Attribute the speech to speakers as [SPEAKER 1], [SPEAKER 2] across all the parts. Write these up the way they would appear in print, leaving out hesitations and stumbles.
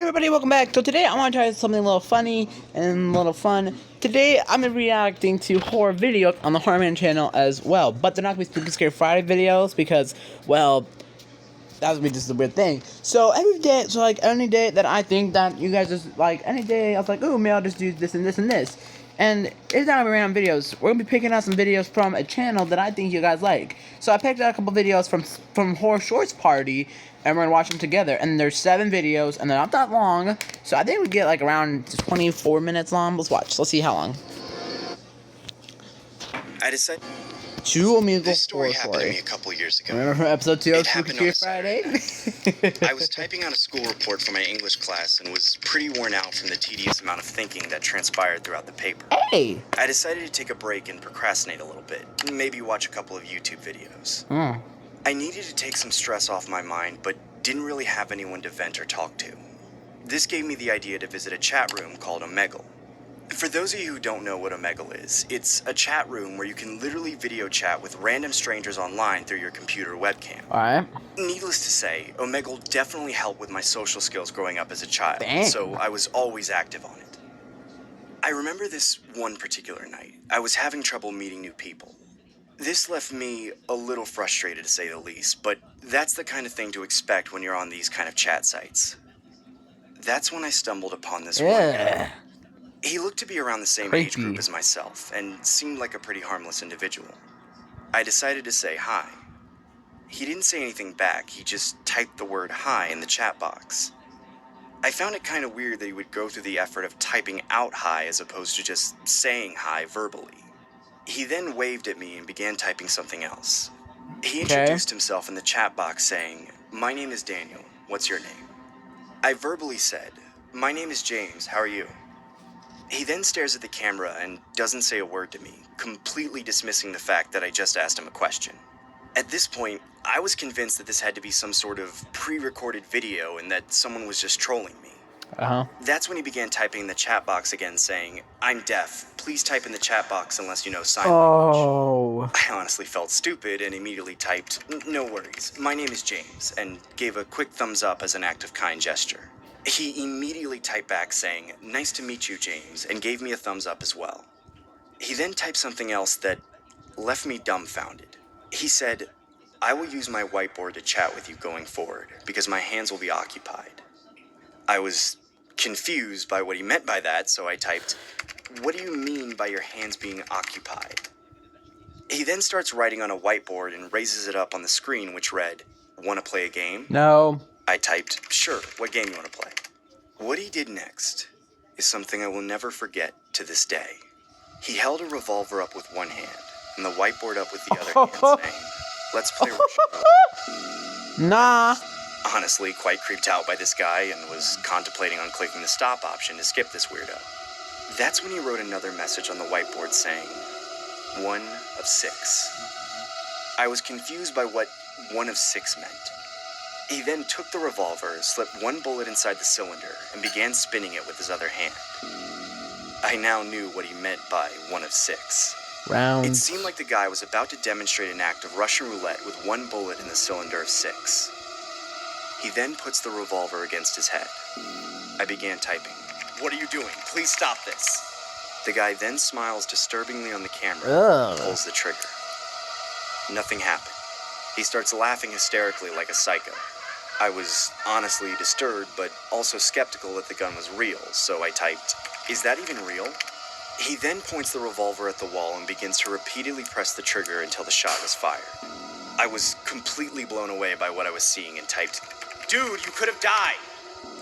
[SPEAKER 1] Everybody, welcome back. So today I want to try something a little funny and a little fun. Today I'm going to be reacting to horror videos on the Horror Man channel as well. But they're not going to be Spooky Scary Friday videos because, well, that would be just a weird thing. So every day, any day that I think that you guys just, any day I was like, ooh, maybe I'll just do this and this and this. And it's not going to be random videos. We're going to be picking out some videos from a channel that I think you guys like. So I picked out a couple videos from Horror Shorts Party, and we're going to watch them together. And there's 7 videos, and they're not that long. So I think we get like around 24 minutes long. Let's watch. Let's see how long.
[SPEAKER 2] I decided.
[SPEAKER 1] This
[SPEAKER 2] story happened to me a couple years ago.
[SPEAKER 1] Remember from episode 2 of
[SPEAKER 2] Spooky
[SPEAKER 1] Scary Friday?
[SPEAKER 2] I was typing out a school report for my English class and was pretty worn out from the tedious amount of thinking that transpired throughout the paper.
[SPEAKER 1] Hey!
[SPEAKER 2] I decided to take a break and procrastinate a little bit, maybe watch a couple of YouTube videos. I needed to take some stress off my mind, but didn't really have anyone to vent or talk to. This gave me the idea to visit a chat room called Omegle. For those of you who don't know what Omegle is, it's a chat room where you can literally video chat with random strangers online through your computer webcam.
[SPEAKER 1] Alright.
[SPEAKER 2] Needless to say, Omegle definitely helped with my social skills growing up as a child,
[SPEAKER 1] Dang.
[SPEAKER 2] so I was always active on it. I remember this one particular night. I was having trouble meeting new people. This left me a little frustrated to say the least, but that's the kind of thing to expect when you're on these kind of chat sites. That's when I stumbled upon this one guy. He looked to be around the same age group as myself, and seemed like a pretty harmless individual. I decided to say hi. He didn't say anything back, he just typed the word hi in the chat box. I found it kind of weird that he would go through the effort of typing out hi as opposed to just saying hi verbally. He then waved at me and began typing something else. He introduced himself in the chat box saying, "My name is Daniel, what's your name?" I verbally said, "My name is James, how are you?" He then stares at the camera and doesn't say a word to me, completely dismissing the fact that I just asked him a question. At this point, I was convinced that this had to be some sort of pre-recorded video and that someone was just trolling me. That's when he began typing in the chat box again saying, "I'm deaf, please type in the chat box unless you know sign language." I honestly felt stupid and immediately typed, "No worries, my name is James," and gave a quick thumbs up as an act of kind gesture. He immediately typed back saying, "Nice to meet you, James," and gave me a thumbs up as well. He then typed something else that left me dumbfounded. He said, "I will use my whiteboard to chat with you going forward because my hands will be occupied." I was confused by what he meant by that, so I typed, "What do you mean by your hands being occupied?" He then starts writing on a whiteboard and raises it up on the screen, which read, "Want to play a game?"
[SPEAKER 1] No.
[SPEAKER 2] I typed, "Sure, what game you want to play?" What he did next is something I will never forget to this day. He held a revolver up with one hand and the whiteboard up with the other hand, saying, "Let's play Russian roulette."
[SPEAKER 1] Nah.
[SPEAKER 2] Honestly, quite creeped out by this guy and was contemplating on clicking the stop option to skip this weirdo. That's when he wrote another message on the whiteboard saying, "1 of 6. I was confused by what 1 of 6 meant. He then took the revolver, slipped one bullet inside the cylinder, and began spinning it with his other hand. I now knew what he meant by 1 of 6.
[SPEAKER 1] Rounds.
[SPEAKER 2] It seemed like the guy was about to demonstrate an act of Russian roulette with one bullet in the cylinder of 6. He then puts the revolver against his head. I began typing, "What are you doing? Please stop this." The guy then smiles disturbingly on the camera and pulls the trigger. Nothing happened. He starts laughing hysterically like a psycho. I was honestly disturbed, but also skeptical that the gun was real, so I typed, "Is that even real?" He then points the revolver at the wall and begins to repeatedly press the trigger until the shot was fired. I was completely blown away by what I was seeing and typed, "Dude, you could have died!"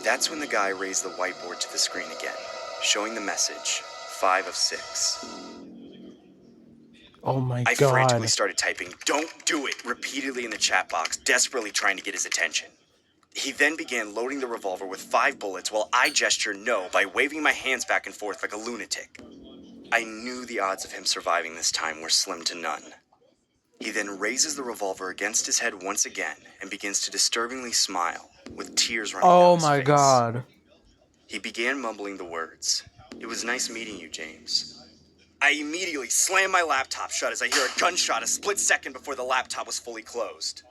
[SPEAKER 2] That's when the guy raised the whiteboard to the screen again, showing the message, 5 of 6.
[SPEAKER 1] Oh my God.
[SPEAKER 2] I frantically started typing, "Don't do it," repeatedly in the chat box, desperately trying to get his attention. He then began loading the revolver with 5 bullets while I gestured no by waving my hands back and forth like a lunatic. I knew the odds of him surviving this time were slim to none. He then raises the revolver against his head once again and begins to disturbingly smile, with tears running down his face.
[SPEAKER 1] Oh my God.
[SPEAKER 2] He began mumbling the words, "It was nice meeting you, James." I immediately slammed my laptop shut as I hear a gunshot a split second before the laptop was fully closed.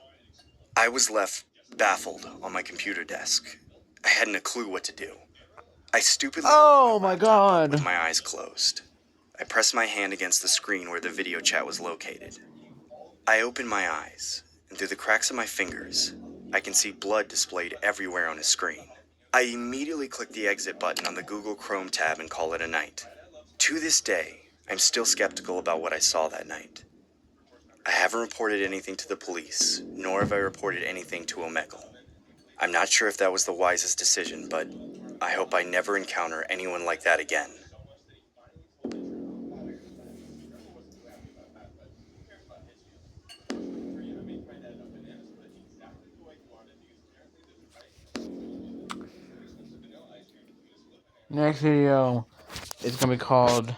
[SPEAKER 2] I was left baffled on my computer desk. I hadn't a clue what to do. I stupidly
[SPEAKER 1] Oh my god.
[SPEAKER 2] with my eyes closed. I pressed my hand against the screen where the video chat was located. I opened my eyes, and through the cracks of my fingers, I can see blood displayed everywhere on his screen. I immediately clicked the exit button on the Google Chrome tab and call it a night. To this day, I'm still skeptical about what I saw that night. I haven't reported anything to the police, nor have I reported anything to Omegle. I'm not sure if that was the wisest decision, but I hope I never encounter anyone like that again.
[SPEAKER 1] Next video is gonna be called.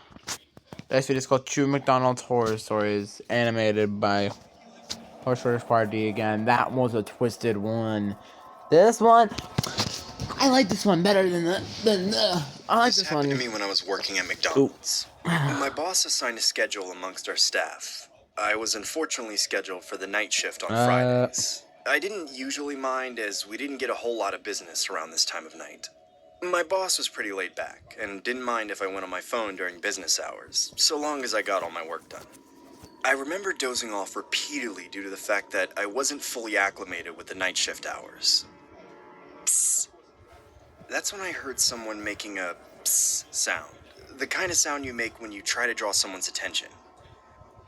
[SPEAKER 1] Next video is called True McDonald's Horror Stories, animated by Horse Stories Party again. That was a twisted one. This one, I like this one better than the. I like this one.
[SPEAKER 2] Happened to me when I was working at McDonald's. My boss assigned a schedule amongst our staff. I was unfortunately scheduled for the night shift on Fridays. I didn't usually mind, as we didn't get a whole lot of business around this time of night. My boss was pretty laid back, and didn't mind if I went on my phone during business hours, so long as I got all my work done. I remember dozing off repeatedly due to the fact that I wasn't fully acclimated with the night shift hours. Psst. That's when I heard someone making a psst sound. The kind of sound you make when you try to draw someone's attention.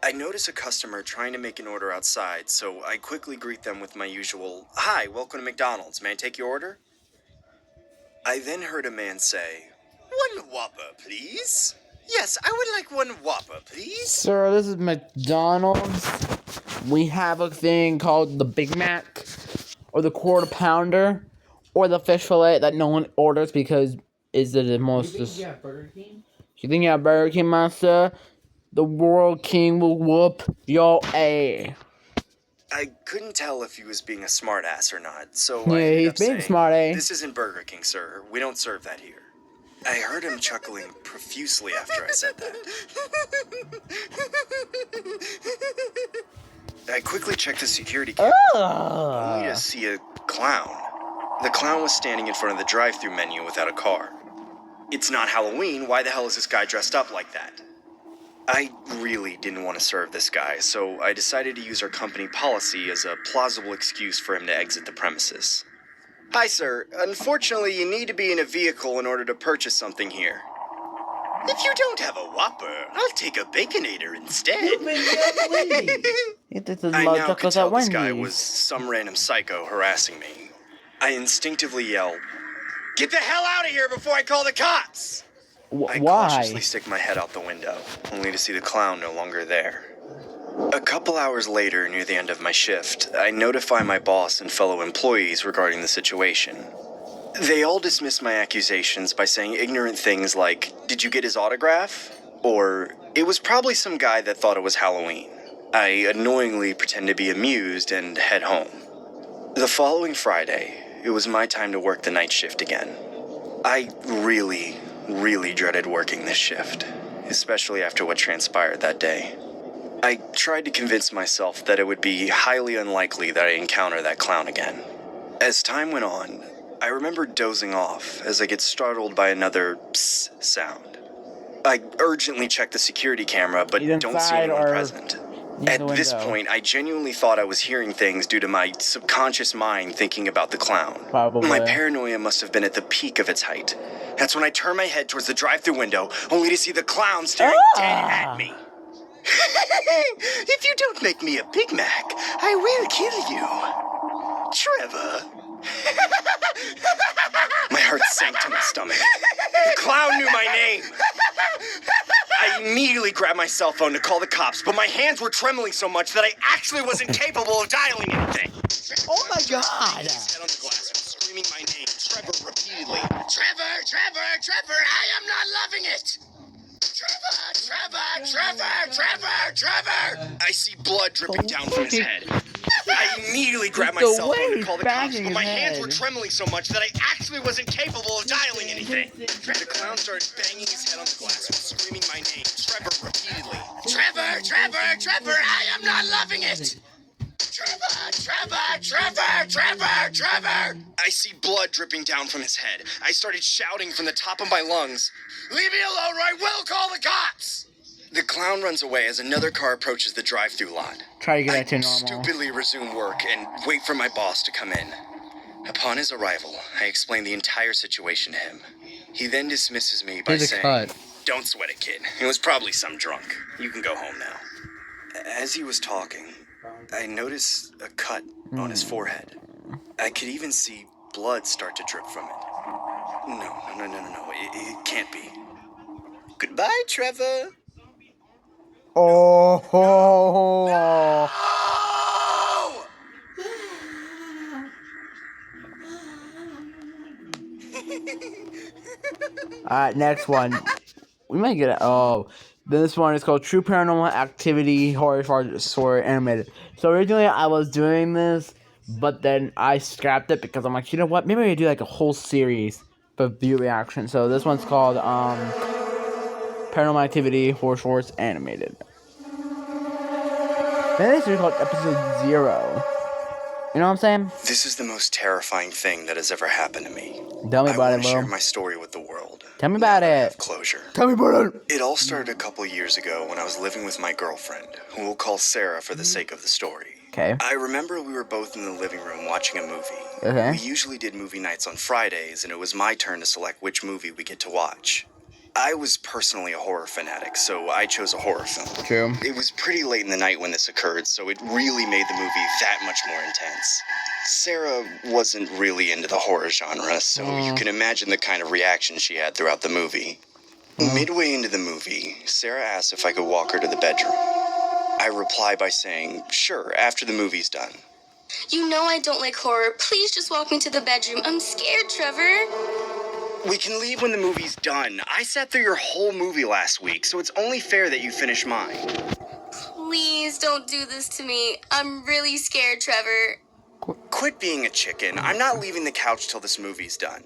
[SPEAKER 2] I notice a customer trying to make an order outside, so I quickly greet them with my usual, "Hi, welcome to McDonald's. May I take your order?" I then heard a man say, "One Whopper, please. Yes, I would like one Whopper, please."
[SPEAKER 1] Sir, this is McDonald's. We have a thing called the Big Mac, or the Quarter Pounder, or the fish fillet that no one orders because is it the most. You think you have Burger King? You think you have Burger King, master? The World King will whoop your A.
[SPEAKER 2] I couldn't tell if he was being a smartass or not, so
[SPEAKER 1] Yeah,
[SPEAKER 2] I ended
[SPEAKER 1] he's
[SPEAKER 2] up
[SPEAKER 1] being
[SPEAKER 2] saying,
[SPEAKER 1] smart, eh?
[SPEAKER 2] "This isn't Burger King, sir. We don't serve that here." I heard him chuckling profusely after I said that. I quickly checked the security camera, only to see a clown. The clown was standing in front of the drive-thru menu without a car. It's not Halloween. Why the hell is this guy dressed up like that? I really didn't want to serve this guy, so I decided to use our company policy as a plausible excuse for him to exit the premises. "Hi, sir. Unfortunately, you need to be in a vehicle in order to purchase something here." "If you don't have a Whopper, I'll take a Baconator instead." I now could tell this guy was some random psycho harassing me. I instinctively yell, "Get the hell out of here before I call the cops!" I cautiously stick my head out the window, only to see the clown no longer there. A couple hours later, near the end of my shift, I notify my boss and fellow employees regarding the situation. They all dismiss my accusations by saying ignorant things like, "Did you get his autograph?" Or, "It was probably some guy that thought it was Halloween." I annoyingly pretend to be amused and head home. The following Friday, it was my time to work the night shift again. I really dreaded working this shift, especially after what transpired that day. I tried to convince myself that it would be highly unlikely that I encounter that clown again. As time went on, I remember dozing off as I get startled by another psst sound. I urgently check the security camera, but don't see anyone present. At this point, I genuinely thought I was hearing things due to my subconscious mind thinking about the clown.
[SPEAKER 1] Probably.
[SPEAKER 2] My paranoia must have been at the peak of its height. That's when I turn my head towards the drive-thru window, only to see the clown staring dead at me. "If you don't make me a Big Mac, I will kill you. Trevor." My heart sank to my stomach. The clown knew my name. I immediately grabbed my cell phone to call the cops, but my hands were trembling so much that I actually wasn't capable of dialing anything.
[SPEAKER 1] Oh my god!
[SPEAKER 2] His head on the glass, screaming my name, Trevor, repeatedly. "Trevor, Trevor, Trevor, I am not loving it! Trevor, Trevor, Trevor, Trevor, Trevor!" I see blood dripping down from his head. I immediately grabbed my cell phone to call the cops, but my hands were trembling so much that I actually wasn't capable of dialing anything. The clown started banging his head on the glass and screaming my name, Trevor, repeatedly. "Trevor, Trevor, Trevor, I am not loving it! Trevor! I see blood dripping down from his head. I started shouting from the top of my lungs, "Leave me alone or I will call the cops!" The clown runs away as another car approaches the drive-thru lot.
[SPEAKER 1] Try to get
[SPEAKER 2] I
[SPEAKER 1] back to normal.
[SPEAKER 2] stupidly resume work and wait for my boss to come in. Upon his arrival, I explain the entire situation to him. He then dismisses me by
[SPEAKER 1] Here's a
[SPEAKER 2] saying,
[SPEAKER 1] cut.
[SPEAKER 2] "Don't sweat it, kid. It was probably some drunk. You can go home now." As he was talking, I noticed a cut on his forehead. I could even see blood start to drip from it. No. It can't be. Goodbye, Trevor.
[SPEAKER 1] Oh.
[SPEAKER 2] No!
[SPEAKER 1] Alright, next one. We might get it. Oh, this one is called True Paranormal Activity Horror Story Animated. So originally I was doing this, but then I scrapped it because I'm like, you know what? Maybe I do like a whole series for view reaction. So this one's called Paranormal Activity Horror Stories Animated. Then this is called Episode 0. You know what I'm saying?
[SPEAKER 2] This is the most terrifying thing that has ever happened to me.
[SPEAKER 1] Tell me
[SPEAKER 2] I
[SPEAKER 1] about
[SPEAKER 2] want
[SPEAKER 1] it,
[SPEAKER 2] to share
[SPEAKER 1] bro.
[SPEAKER 2] my story with the world.
[SPEAKER 1] Tell me about
[SPEAKER 2] Now that I
[SPEAKER 1] it.
[SPEAKER 2] have closure.
[SPEAKER 1] Tell me about it.
[SPEAKER 2] It all started a couple years ago when I was living with my girlfriend, who we'll call Sarah for the sake of the story.
[SPEAKER 1] Okay.
[SPEAKER 2] I remember we were both in the living room watching a movie.
[SPEAKER 1] Okay.
[SPEAKER 2] We usually did movie nights on Fridays, and it was my turn to select which movie we get to watch. I was personally a horror fanatic, so I chose a horror film.
[SPEAKER 1] True.
[SPEAKER 2] It was pretty late in the night when this occurred, so it really made the movie that much more intense. Sarah wasn't really into the horror genre, so you can imagine the kind of reaction she had throughout the movie. Midway into the movie, Sarah asked if I could walk her to the bedroom. I reply by saying, "Sure, after the movie's done."
[SPEAKER 3] You know I don't like horror. Please just walk me to the bedroom. I'm scared, Trevor.
[SPEAKER 2] "We can leave when the movie's done. I sat through your whole movie last week, so it's only fair that you finish mine."
[SPEAKER 3] Please don't do this to me. I'm really scared, Trevor.
[SPEAKER 2] "Quit being a chicken. I'm not leaving the couch till this movie's done."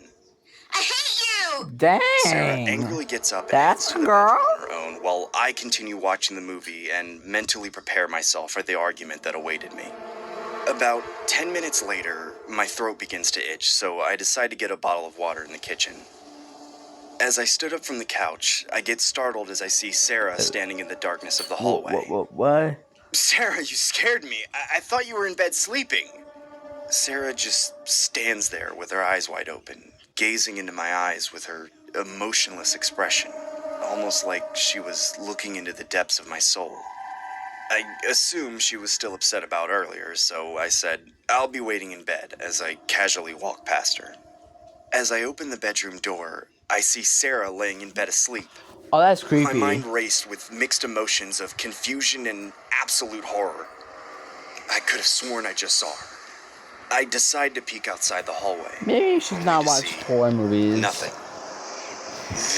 [SPEAKER 3] I hate you!
[SPEAKER 1] Dang.
[SPEAKER 2] Sarah angrily gets up and
[SPEAKER 1] That's
[SPEAKER 2] heads to the
[SPEAKER 1] a girl?
[SPEAKER 2] bedroom on her own while I continue watching the movie and mentally prepare myself for the argument that awaited me. About 10 minutes later, my throat begins to itch, so I decide to get a bottle of water in the kitchen. As I stood up from the couch, I get startled as I see Sarah standing in the darkness of the hallway.
[SPEAKER 1] What?
[SPEAKER 2] "Sarah, you scared me. I thought you were in bed sleeping." Sarah just stands there with her eyes wide open, gazing into my eyes with her emotionless expression, almost like she was looking into the depths of my soul. I assumed she was still upset about earlier, so I said, "I'll be waiting in bed," as I casually walked past her. As I open the bedroom door, I see Sarah laying in bed asleep.
[SPEAKER 1] Oh, that's creepy.
[SPEAKER 2] My mind raced with mixed emotions of confusion and absolute horror. I could have sworn I just saw her. I decide to peek outside the hallway.
[SPEAKER 1] Maybe you should not
[SPEAKER 2] To
[SPEAKER 1] watch
[SPEAKER 2] see
[SPEAKER 1] horror movies.
[SPEAKER 2] Nothing.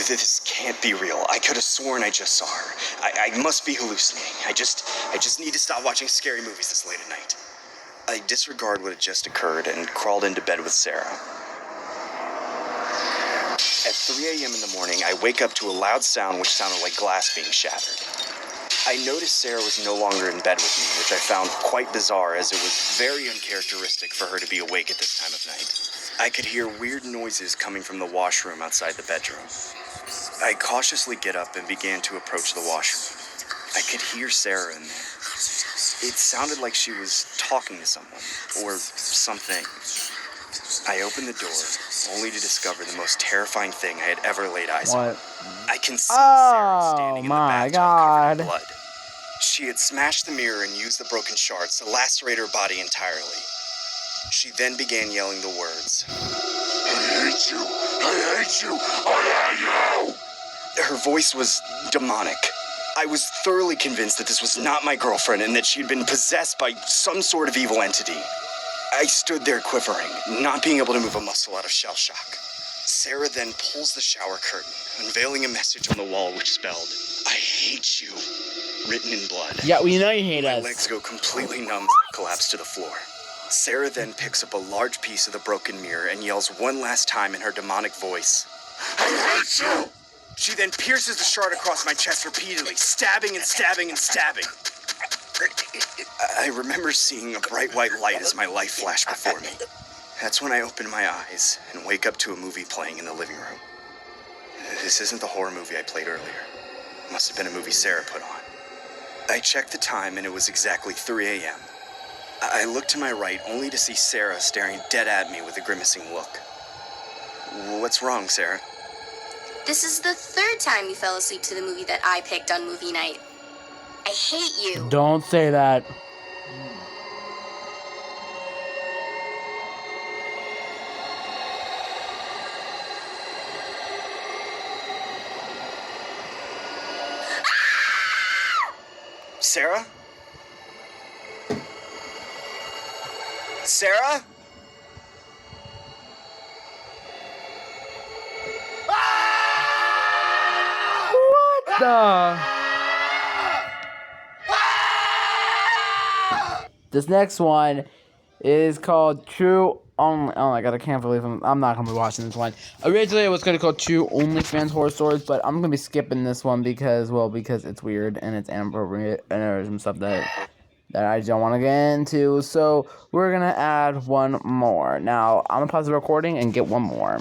[SPEAKER 2] This can't be real. I could have sworn I just saw her. I must be hallucinating. I just need to stop watching scary movies this late at night. I disregard what had just occurred and crawled into bed with Sarah. At 3 a.m. in the morning, I wake up to a loud sound which sounded like glass being shattered. I noticed Sarah was no longer in bed with me, which I found quite bizarre as it was very uncharacteristic for her to be awake at this time of night. I could hear weird noises coming from the washroom outside the bedroom. I cautiously get up and began to approach the washroom. I could hear Sarah in there. It sounded like she was talking to someone, or something. I opened the door, only to discover the most terrifying thing I had ever laid eyes on.
[SPEAKER 1] What?
[SPEAKER 2] I can see Sarah standing in the
[SPEAKER 1] my
[SPEAKER 2] bathtub covered in
[SPEAKER 1] God.
[SPEAKER 2] blood. She had smashed the mirror and used the broken shards to lacerate her body entirely. She then began yelling the words, "I hate you! I hate you! I hate you!" Her voice was demonic. I was thoroughly convinced that this was not my girlfriend and that she had been possessed by some sort of evil entity. I stood there quivering, not being able to move a muscle out of shell shock. Sarah then pulls the shower curtain, unveiling a message on the wall which spelled, "I hate you," written in blood.
[SPEAKER 1] Yeah, we know you hate
[SPEAKER 2] My
[SPEAKER 1] us.
[SPEAKER 2] legs go completely numb and collapse to the floor. Sarah then picks up a large piece of the broken mirror and yells one last time in her demonic voice, "I hate you!" She then pierces the shard across my chest repeatedly, stabbing and stabbing and stabbing. I remember seeing a bright white light as my life flashed before me. That's when I opened my eyes and wake up to a movie playing in the living room. This isn't the horror movie I played earlier. It must have been a movie Sarah put on. I checked the time and it was exactly 3 a.m. I looked to my right only to see Sarah staring dead at me with a grimacing look. What's wrong, Sarah?
[SPEAKER 3] This is the third time you fell asleep to the movie that I picked on movie night. I hate you.
[SPEAKER 1] Don't say that.
[SPEAKER 2] Sarah? Sarah?
[SPEAKER 1] What the? This next one is called True Only. Oh my god, I can't believe I'm not gonna be watching this one. Originally, it was gonna call True OnlyFans Horror Stories, but I'm gonna be skipping this one because it's weird and it's inappropriate and there's some stuff that I don't want to get into. So we're gonna add one more. Now I'm gonna pause the recording and get one more.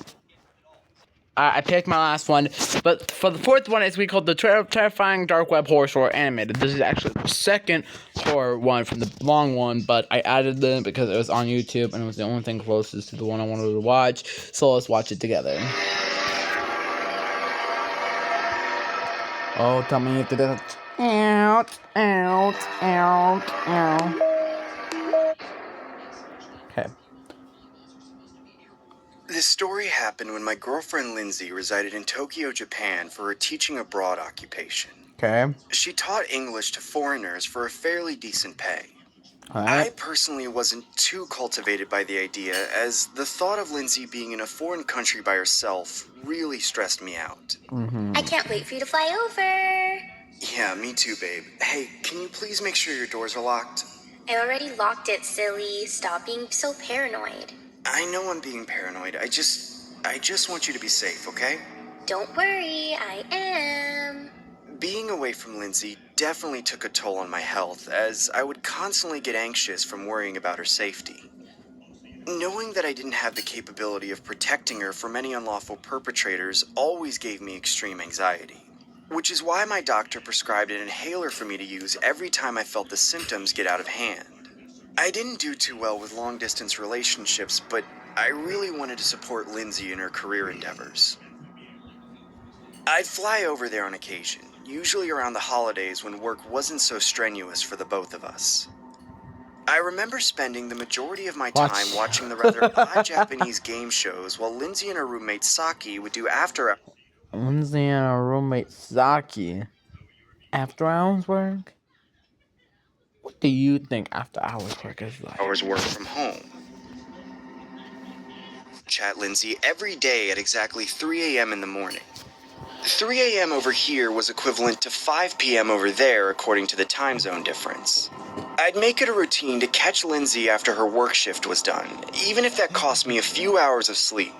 [SPEAKER 1] I picked my last one, but for the fourth one, it's we called the Terrifying Dark Web Horror Story Animated. This is actually the second horror one from the long one, but I added them because it was on YouTube and it was the only thing closest to the one I wanted to watch. So let's watch it together. Oh, tell me if it doesn't. Out. Okay.
[SPEAKER 2] This story happened when my girlfriend Lindsay resided in Tokyo, Japan for her teaching abroad occupation.
[SPEAKER 1] Okay.
[SPEAKER 2] She taught English to foreigners for a fairly decent pay. I
[SPEAKER 1] Alright.
[SPEAKER 2] personally wasn't too cultivated by the idea, as the thought of Lindsay being in a foreign country by herself really stressed me out.
[SPEAKER 3] I can't wait for you to fly over.
[SPEAKER 2] Yeah, me too, babe. Hey, can you please make sure your doors are locked?
[SPEAKER 3] I already locked it, silly. Stop being so paranoid.
[SPEAKER 2] I know I'm being paranoid. I just want you to be safe, okay?
[SPEAKER 3] Don't worry, I am.
[SPEAKER 2] Being away from Lindsay definitely took a toll on my health, as I would constantly get anxious from worrying about her safety. Knowing that I didn't have the capability of protecting her from any unlawful perpetrators always gave me extreme anxiety, which is why my doctor prescribed an inhaler for me to use every time I felt the symptoms get out of hand. I didn't do too well with long-distance relationships, but I really wanted to support Lindsay in her career endeavors. I'd fly over there on occasion, usually around the holidays when work wasn't so strenuous for the both of us. I remember spending the majority of my time watching the rather odd Japanese game shows while Lindsay and her roommate Saki would do after
[SPEAKER 1] Lindsay and her roommate Saki. After hours work? What do you think after hours work is like?
[SPEAKER 2] hours work from home. Chat Lindsay every day at exactly 3 a.m. in the morning. 3 a.m. over here was equivalent to 5 p.m. over there according to the time zone difference. I'd make it a routine to catch Lindsay after her work shift was done, even if that cost me a few hours of sleep.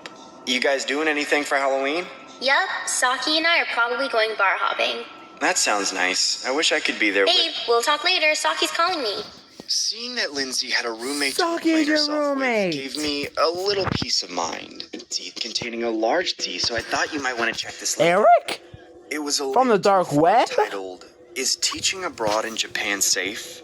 [SPEAKER 2] You guys doing anything for Halloween?
[SPEAKER 3] Yup, Saki and I are probably going bar hopping.
[SPEAKER 2] That sounds nice. I wish I could be there
[SPEAKER 3] Babe, we'll talk later. Saki's calling me.
[SPEAKER 2] Seeing that Lindsay had a roommate to
[SPEAKER 1] Saki
[SPEAKER 2] play
[SPEAKER 1] is your
[SPEAKER 2] herself
[SPEAKER 1] roommate.
[SPEAKER 2] with gave me a little peace of mind. Teeth containing a large T, so I thought you might want to check this link.
[SPEAKER 1] Eric?
[SPEAKER 2] It was a
[SPEAKER 1] From the
[SPEAKER 2] link to a
[SPEAKER 1] dark
[SPEAKER 2] forum
[SPEAKER 1] web?
[SPEAKER 2] titled, "Is Teaching Abroad in Japan Safe?"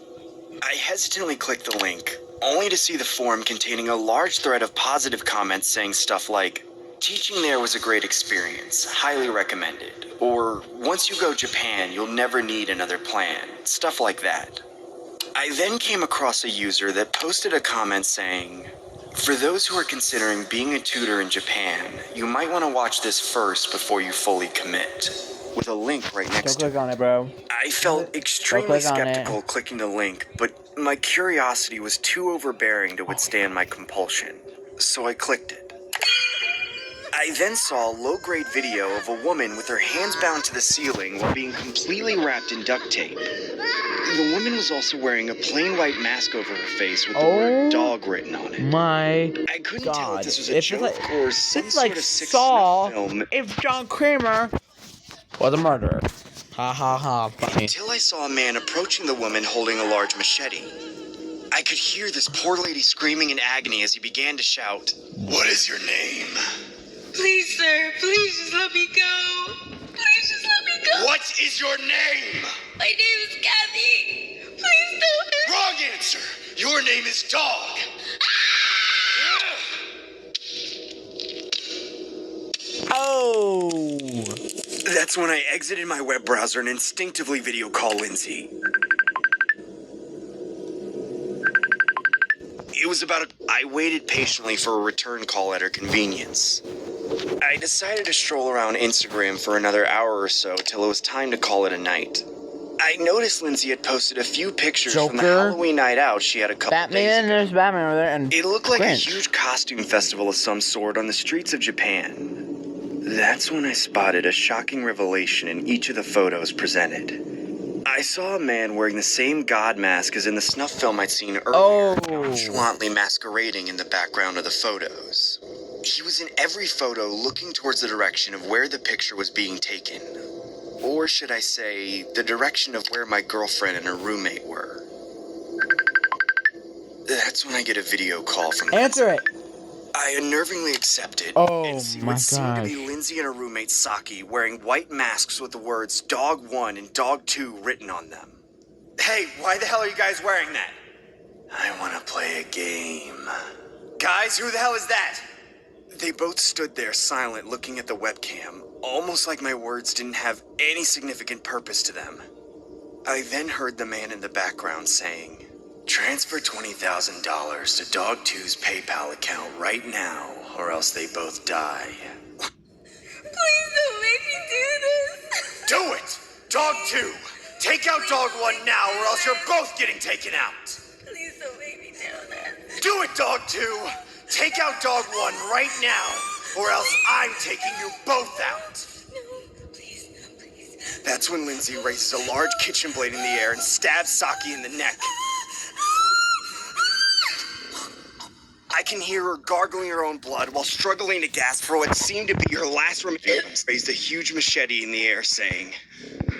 [SPEAKER 2] I hesitantly clicked the link, only to see the forum containing a large thread of positive comments saying stuff like, "Teaching there was a great experience, highly recommended," or "Once you go Japan, you'll never need another plan," stuff like that. I then came across a user that posted a comment saying, "For those who are considering being a tutor in Japan, you might want to watch this first before you fully commit," with a link right
[SPEAKER 1] Go
[SPEAKER 2] next to it.
[SPEAKER 1] click on it, bro.
[SPEAKER 2] I felt extremely
[SPEAKER 1] click on it.
[SPEAKER 2] skeptical clicking the link, but my curiosity was too overbearing to withstand my compulsion, so I clicked it. I then saw a low-grade video of a woman with her hands bound to the ceiling while being completely wrapped in duct tape. The woman was also wearing a plain white mask over her face with the word "dog" written on it.
[SPEAKER 1] My
[SPEAKER 2] I couldn't tell
[SPEAKER 1] God.
[SPEAKER 2] if this was a
[SPEAKER 1] It's
[SPEAKER 2] joke
[SPEAKER 1] like-
[SPEAKER 2] or some
[SPEAKER 1] It's
[SPEAKER 2] sort
[SPEAKER 1] like
[SPEAKER 2] of sick
[SPEAKER 1] Saw
[SPEAKER 2] snuff film.
[SPEAKER 1] if John Kramer was a murderer. Ha ha ha, funny.
[SPEAKER 2] Until I saw a man approaching the woman holding a large machete. I could hear this poor lady screaming in agony as he began to shout, "What is your name?"
[SPEAKER 4] Please, sir, please just let me go. Please just let me go.
[SPEAKER 2] What is your name?
[SPEAKER 4] My name is Kathy. Please don't.
[SPEAKER 2] Wrong answer. Your name is Dog.
[SPEAKER 1] Oh!
[SPEAKER 2] That's when I exited my web browser and instinctively video called Lindsay. It was I waited patiently for a return call at her convenience. I decided to stroll around Instagram for another hour or so till it was time to call it a night. I noticed Lindsay had posted a few pictures from the
[SPEAKER 1] Joker,
[SPEAKER 2] Halloween night out she had a couple days
[SPEAKER 1] Batman,
[SPEAKER 2] ago.
[SPEAKER 1] there's Batman over there, and
[SPEAKER 2] It looked like
[SPEAKER 1] Grinch.
[SPEAKER 2] a huge costume festival of some sort on the streets of Japan. That's when I spotted a shocking revelation in each of the photos presented. I saw a man wearing the same god mask as in the snuff film I'd seen earlier, nonchalantly masquerading in the background of the photos. He was in every photo looking towards the direction of where the picture was being taken. Or should I say, the direction of where my girlfriend and her roommate were. That's when I get a video call from
[SPEAKER 1] Answer it!
[SPEAKER 2] I unnervingly accept it
[SPEAKER 1] Oh
[SPEAKER 2] and see
[SPEAKER 1] my
[SPEAKER 2] what seemed to be
[SPEAKER 1] gosh.
[SPEAKER 2] Lindsay and her roommate Saki wearing white masks with the words Dog 1 and Dog 2 written on them. Hey, why the hell are you guys wearing that? I want to play a game. Guys, who the hell is that? They both stood there silent looking at the webcam, almost like my words didn't have any significant purpose to them. I then heard the man in the background saying, "Transfer $20,000 to Dog 2's PayPal account right now, or else they both die."
[SPEAKER 4] Please don't make me do this.
[SPEAKER 2] Do it! Dog 2! Take out Dog 1 now, or else you're both getting taken out!
[SPEAKER 4] Please don't make me do this.
[SPEAKER 2] Do it, Dog 2! Take out Dog 1 right now, or else I'm taking you both out!
[SPEAKER 4] No, please.
[SPEAKER 2] That's when Lindsay raises a large kitchen blade in the air and stabs Saki in the neck. I can hear her gargling her own blood while struggling to gasp for what seemed to be her last remaining. Raised a huge machete in the air, saying,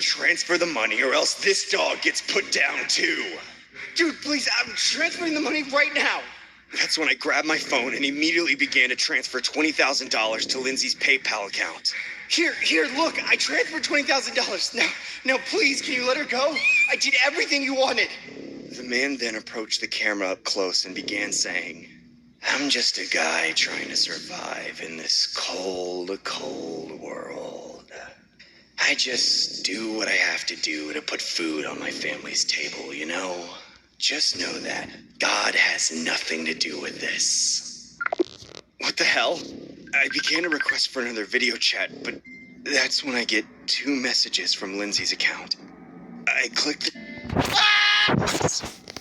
[SPEAKER 2] "Transfer the money or else this dog gets put down too." Dude, please, I'm transferring the money right now. That's when I grabbed my phone and immediately began to transfer $20,000 to Lindsay's PayPal account. Here, look, I transferred $20,000. Now, please, can you let her go? I did everything you wanted. The man then approached the camera up close and began saying, "I'm just a guy trying to survive in this cold, cold world. I just do what I have to do to put food on my family's table, you know? Just know that God has nothing to do with this." What the hell? I began a request for another video chat, but that's when I get 2 messages from Lindsay's account. I clicked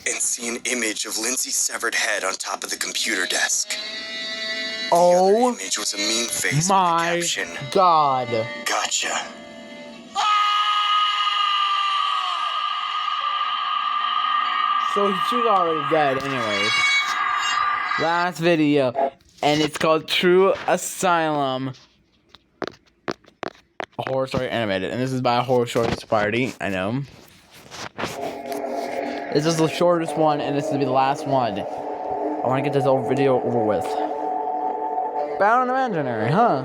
[SPEAKER 2] and see an image of Lindsay's severed head on top of the computer desk. The
[SPEAKER 1] Oh
[SPEAKER 2] other image was a meme face with the
[SPEAKER 1] my
[SPEAKER 2] caption,
[SPEAKER 1] god.
[SPEAKER 2] "Gotcha."
[SPEAKER 1] So she's already dead anyways. Last video. And it's called True Asylum. A horror story animated. And this is by a horror story party. I know. This is the shortest one, and this will be the last one. I want to get this whole video over with. Bound and Imaginary, huh?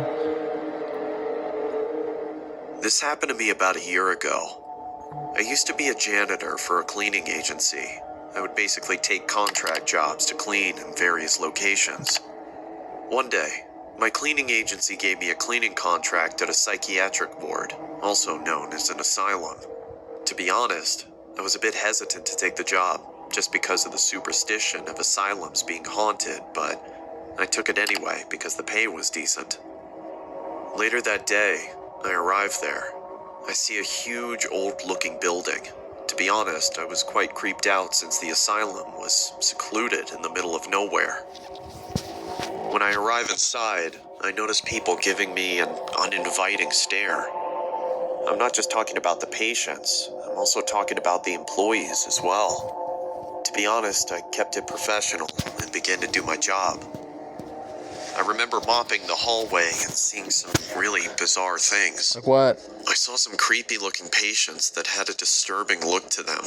[SPEAKER 5] This happened to me about a year ago. I used to be a janitor for a cleaning agency. I would basically take contract jobs to clean in various locations. One day, my cleaning agency gave me a cleaning contract at a psychiatric ward, also known as an asylum. To be honest, I was a bit hesitant to take the job, just because of the superstition of asylums being haunted, but I took it anyway because the pay was decent. Later that day, I arrived there. I see a huge old-looking building. To be honest, I was quite creeped out since the asylum was secluded in the middle of nowhere. When I arrive inside, I notice people giving me an uninviting stare. I'm not just talking about the patients, I'm also talking about the employees as well. To be honest, I kept it professional and began to do my job. I remember mopping the hallway and seeing some really bizarre things.
[SPEAKER 1] Like what?
[SPEAKER 5] I saw some creepy looking patients that had a disturbing look to them.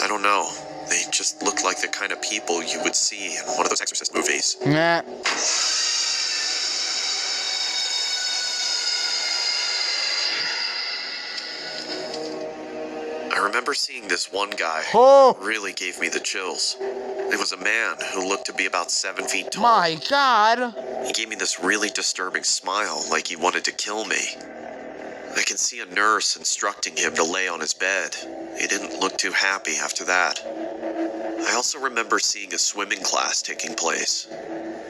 [SPEAKER 5] I don't know. They just looked like the kind of people you would see in one of those Exorcist movies.
[SPEAKER 1] Nah.
[SPEAKER 5] I remember seeing this one guy
[SPEAKER 1] Oh.
[SPEAKER 5] who really gave me the chills. It was a man who looked to be about 7 feet tall.
[SPEAKER 1] My God.
[SPEAKER 5] He gave me this really disturbing smile, like he wanted to kill me. I can see a nurse instructing him to lay on his bed. He didn't look too happy after that. I also remember seeing a swimming class taking place.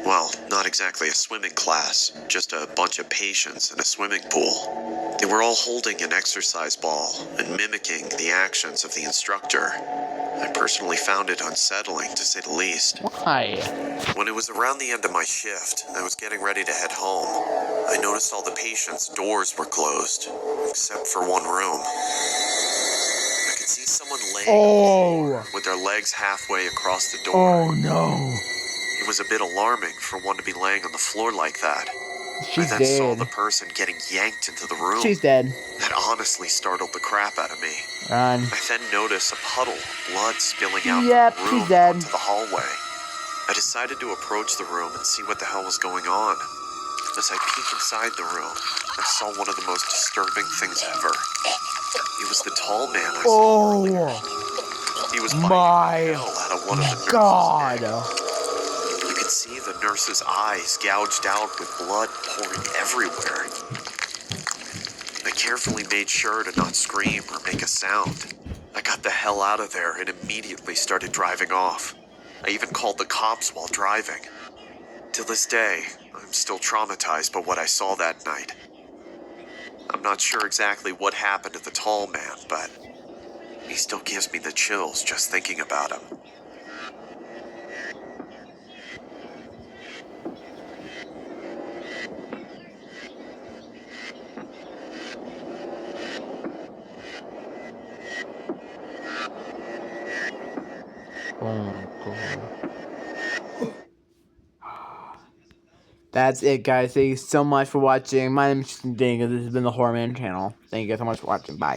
[SPEAKER 5] Well, not exactly a swimming class, just a bunch of patients in a swimming pool. They were all holding an exercise ball and mimicking the actions of the instructor. I personally found it unsettling, to say the least.
[SPEAKER 1] Why?
[SPEAKER 5] When it was around the end of my shift, I was getting ready to head home. I noticed all the patients' doors were closed, except for one room. I could see someone laying on the floor with their legs halfway across the door.
[SPEAKER 1] Oh no.
[SPEAKER 5] It was a bit alarming for one to be laying on the floor like that.
[SPEAKER 1] She's
[SPEAKER 5] I then saw
[SPEAKER 1] dead.
[SPEAKER 5] the person getting yanked into the room.
[SPEAKER 1] She's dead.
[SPEAKER 5] That honestly startled the crap out of me.
[SPEAKER 1] Run.
[SPEAKER 5] I then noticed a puddle of blood spilling out
[SPEAKER 1] Yep,
[SPEAKER 5] from the room
[SPEAKER 1] she's dead.
[SPEAKER 5] onto the hallway. I decided to approach the room and see what the hell was going on. As I peeked inside the room, I saw one of the most disturbing things ever. It was the tall man I saw earlier. He was biting the hell out of one of the nurses'
[SPEAKER 1] God.
[SPEAKER 5] necks. You could see the nurse's eyes gouged out with blood pouring everywhere. I carefully made sure to not scream or make a sound. I got the hell out of there and immediately started driving off. I even called the cops while driving. To this day, I'm still traumatized by what I saw that night. I'm not sure exactly what happened to the tall man, but he still gives me the chills just thinking about him.
[SPEAKER 1] That's it, guys. Thank you so much for watching. My name is Tristan Dingus. This has been the Horror Man channel. Thank you guys so much for watching. Bye.